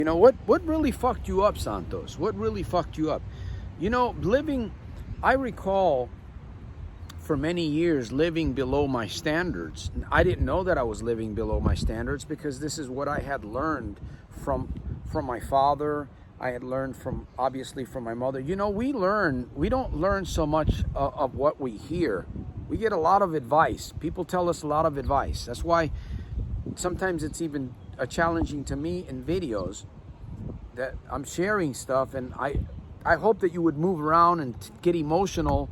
You know, what really fucked you up, Santos? What really fucked you up? You know, I recall for many years living below my standards. I didn't know that I was living below my standards because this is what I had learned from my father. I had learned obviously from my mother. You know, we don't learn so much of what we hear. We get a lot of advice. People tell us a lot of advice. That's why sometimes it's even challenging to me in videos that I'm sharing stuff, and I hope that you would move around and get emotional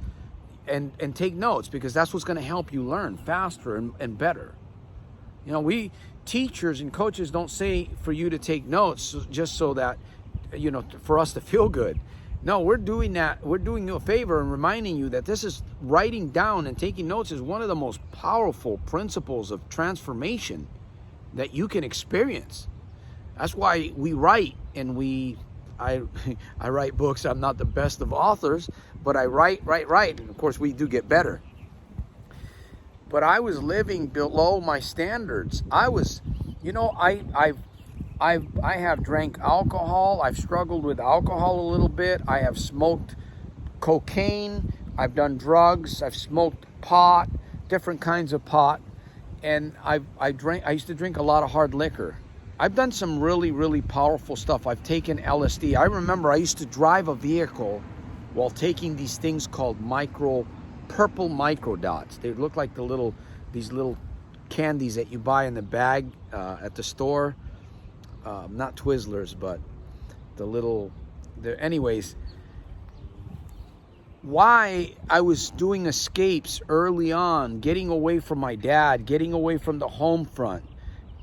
and take notes, because that's what's going to help you learn faster and better. You know, we teachers and coaches don't say for you to take notes just so that, you know, for us to feel good. No, we're doing that. We're doing you a favor and reminding you that this is writing down and taking notes is one of the most powerful principles of transformation that you can experience. That's why we write, and I write books. I'm not the best of authors, but I write, and of course we do get better. But I was living below my standards. I was, you know, I have drank alcohol. I've struggled with alcohol a little bit. I have smoked cocaine. I've done drugs. I've smoked pot, different kinds of pot. And I used to drink a lot of hard liquor. I've done some really, really powerful stuff. I've taken LSD. I remember I used to drive a vehicle while taking these things called purple micro dots. They look like these little candies that you buy in the bag at the store. Not Twizzlers, but anyways. Why I was doing escapes early on, getting away from my dad, getting away from the home front.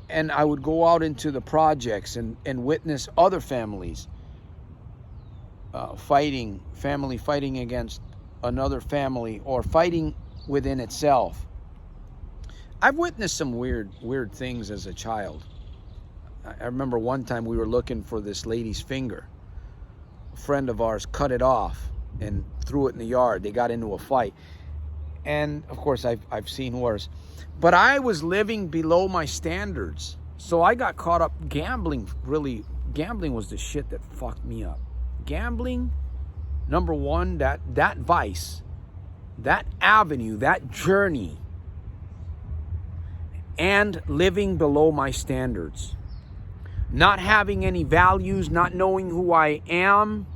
And I would go out into the projects and witness other families fighting against another family, or fighting within itself. I've witnessed some weird things as a child. I remember one time we were looking for this lady's finger. A friend of ours cut it off and threw it in the yard. They got into a fight. And of course I've seen worse. But I was living below my standards. So I got caught up gambling. Really, gambling was the shit that fucked me up. Gambling, number one, that vice, that avenue, that journey, and living below my standards. Not having any values, not knowing who I am,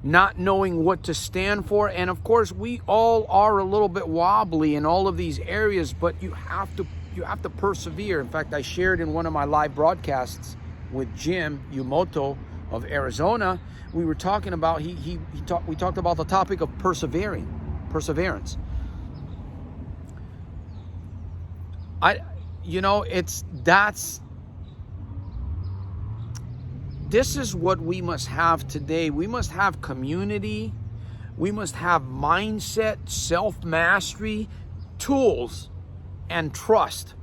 not knowing what to stand for. And of course, we all are a little bit wobbly in all of these areas, but you have to persevere. In fact, I shared in one of my live broadcasts with Jim Yumoto of Arizona. We were talking about we talked about the topic of perseverance. This is what we must have today. We must have community. We must have mindset, self-mastery, tools, and trust.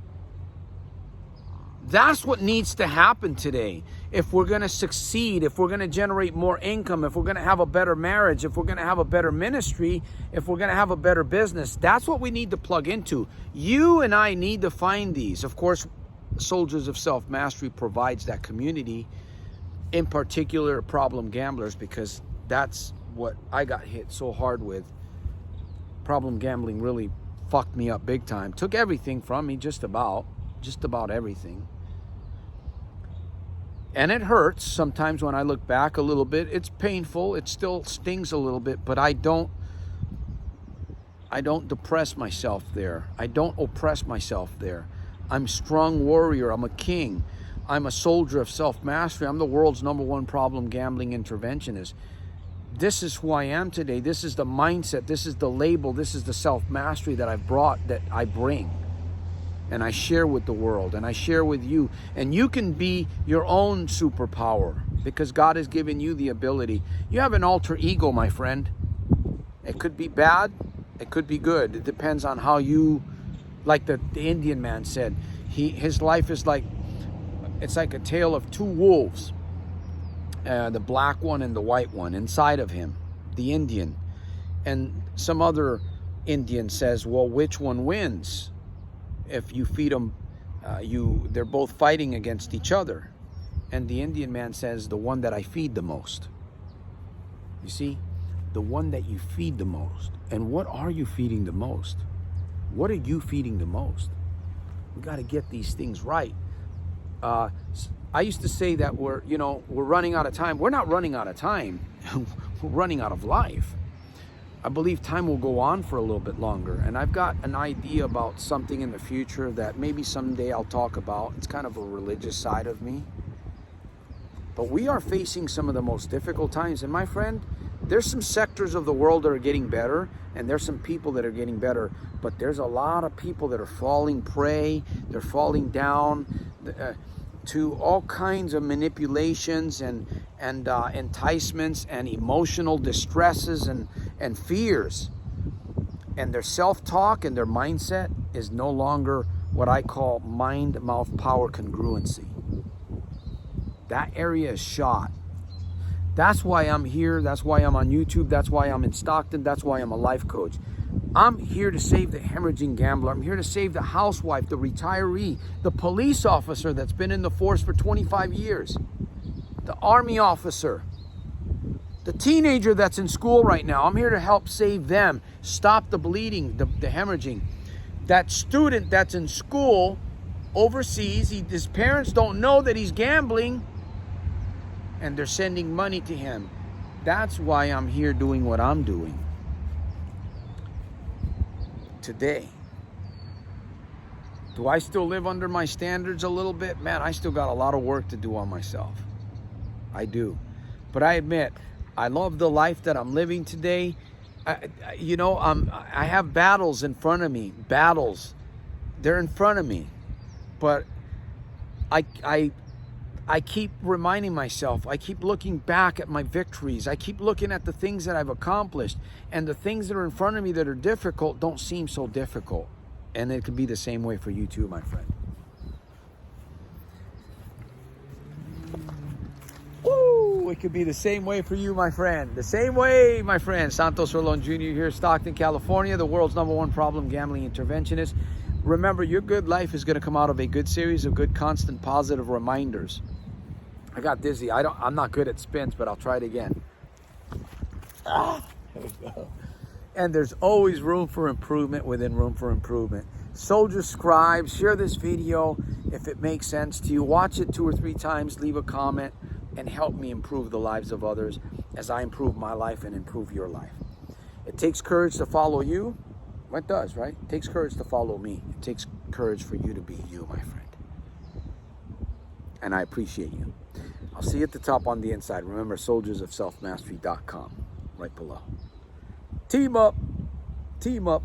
That's what needs to happen today. If we're going to succeed, if we're going to generate more income, if we're going to have a better marriage, if we're going to have a better ministry, if we're going to have a better business, that's what we need to plug into. You and I need to find these. Of course, Soldiers of Self-Mastery provides that community, in particular problem gamblers, because that's what I got hit so hard with. Problem gambling really fucked me up big time. Took everything from me, just about everything. And it hurts sometimes when I look back a little bit. It's painful. It still stings a little bit, but I don't depress myself there. I don't oppress myself there. I'm a strong warrior. I'm a king. I'm a soldier of self-mastery. I'm the world's #1 problem gambling interventionist. This is who I am today. This is the mindset. This is the label. This is the self-mastery that I've brought, that I bring. And I share with the world, and I share with you. And you can be your own superpower, because God has given you the ability. You have an alter ego, my friend. It could be bad. It could be good. It depends on how you, like the Indian man said, his life is like, it's like a tale of two wolves, the black one and the white one inside of him, the Indian. And some other Indian says, well, which one wins? If you feed them, they're both fighting against each other. And the Indian man says, the one that I feed the most. You see, the one that you feed the most. And what are you feeding the most? What are you feeding the most? We got to get these things right. I used to say that we're running out of time. We're not running out of time. We're running out of life. I believe time will go on for a little bit longer. And I've got an idea about something in the future that maybe someday I'll talk about. It's kind of a religious side of me. But we are facing some of the most difficult times. And my friend, there's some sectors of the world that are getting better, and there's some people that are getting better. But there's a lot of people that are falling prey. They're falling down to all kinds of manipulations and enticements and emotional distresses and fears. And their self-talk and their mindset is no longer what I call mind-mouth power congruency. That area is shot. That's why I'm here. That's why I'm on YouTube. That's why I'm in Stockton. That's why I'm a life coach. I'm here to save the hemorrhaging gambler. I'm here to save the housewife, the retiree, the police officer that's been in the force for 25 years, the army officer, the teenager that's in school right now. I'm here to help save them, stop the bleeding, the hemorrhaging. That student that's in school overseas, his parents don't know that he's gambling, and they're sending money to him. That's why I'm here doing what I'm doing today. Do I still live under my standards a little bit? Man, I still got a lot of work to do on myself. I do. But I admit, I love the life that I'm living today. I have battles in front of me. Battles. They're in front of me. But I keep reminding myself, I keep looking back at my victories. I keep looking at the things that I've accomplished. And the things that are in front of me that are difficult don't seem so difficult. And it could be the same way for you too, my friend. Woo! It could be the same way for you, my friend. The same way, my friend. Santos Jr. here, Stockton, California, the world's #1 problem gambling interventionist. Remember, your good life is going to come out of a good series of good, constant, positive reminders. I got dizzy. I'm not good at spins, but I'll try it again. There we go. And there's always room for improvement within room for improvement. Soldier Scribed, share this video if it makes sense to you. Watch it 2 or 3 times, leave a comment, and help me improve the lives of others as I improve my life and improve your life. It takes courage to follow you. Well, it does, right? It takes courage to follow me. It takes courage for you to be you, my friend. And I appreciate you. I'll see you at the top on the inside. Remember, soldiersofselfmastery.com, right below. Team up. Team up.